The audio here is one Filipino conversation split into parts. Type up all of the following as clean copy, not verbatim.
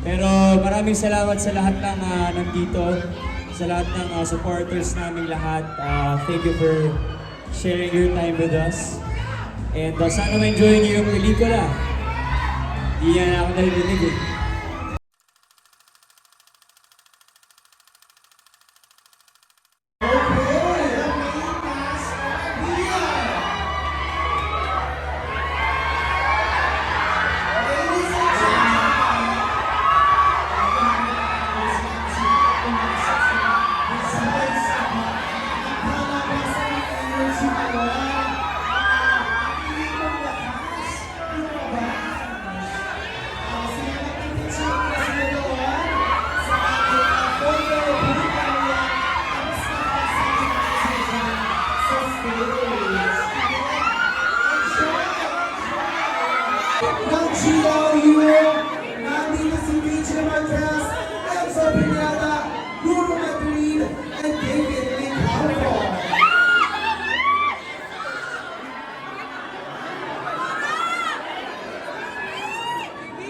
Pero maraming salamat sa lahat ng nandito, sa lahat ng supporters namin lahat. Thank you for sharing your time with us. And sana ma-enjoy niyo yung pelikula. Di yan ako narinig eh. Ng GLU, nandito si Rachel Marquez, Enzo Pineda, Bruno Madrid, and David Licalco.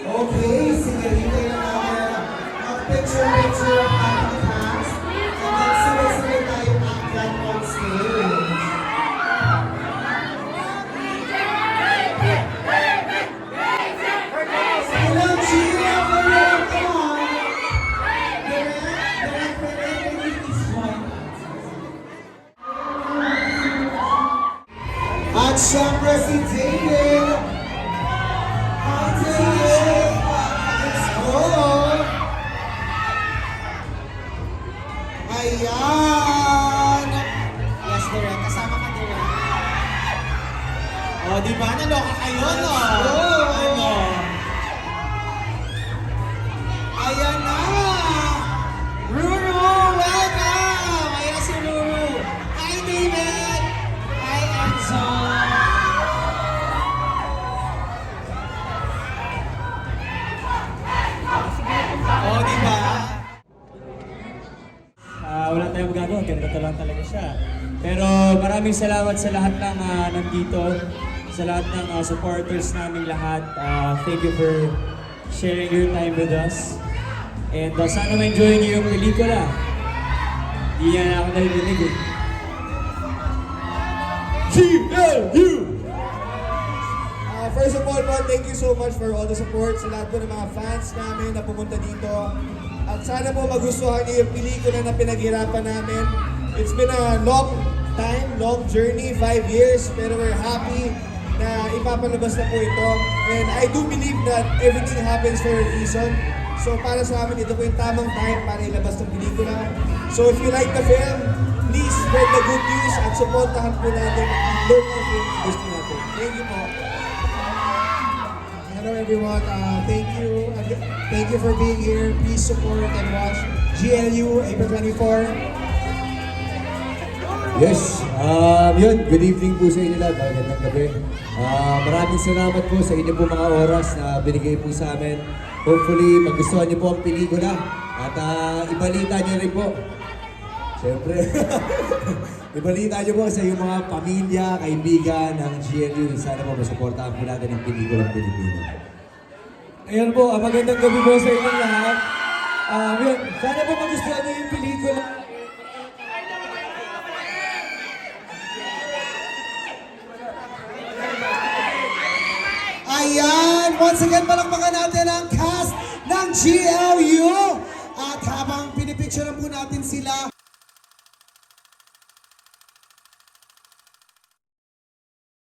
Okay, sige, hintay na namin ang picture-picture ang ating cast, and then sabay-sabay tayong akyat on stage. At syempre si David. Hi David! Let's go! Ayan! Yes, Direk. Kasama ka, Direk. O, di ba? Naloka kayo, no? Ano? Ayan na! Ruru! Welcome! Ayan si Ruru! Hi, David! Hi, Enzo! O, di ba? Wala tayong magagawa, ganda lang talaga siya. Pero maraming salamat sa lahat ng nandito, sa lahat ng supporters namin lahat. Thank you for sharing your time with us. And sana ma-enjoy niyo yung pelikula. Di yan ako narinig eh. GLU! First of all, thank you so much for all the support sa lahat po ng mga fans namin na pumunta dito. At sana po magustuhan niyo yung pelikula na pinaghirapan namin. It's been a long time, long journey, 5 years, pero we're happy na ipapalabas na po ito. And I do believe that everything happens for a reason. So para sa amin, ito po yung tamang time para ilabas ng pelikula. So if you like the film, please spread the good news at supportahan po natin ang local film industry natin. Thank you po. Hello everyone, thank you for being here. Please support and watch GLU April 24. Yes, yun, good evening po sa inyo lahat, magandang gabi. Maraming salamat po sa inyo po mga oras na binigay po sa amin. Hopefully, magustuhan niyo po ang pelikula at ibalita niyo rin po. Siyempre, ibalita niyo po sa iyong mga pamilya, kaibigan ng GLU. Sana po masuportahan po natin ang pelikulang Pilipino. Ayan po, magandang gabi po sa inyong lahat. Yun, sana po magustuhan niyo yung pelikula. Ayan! Once again, palakpakan natin ang cast ng GLU. At habang pinipicturean po natin sila,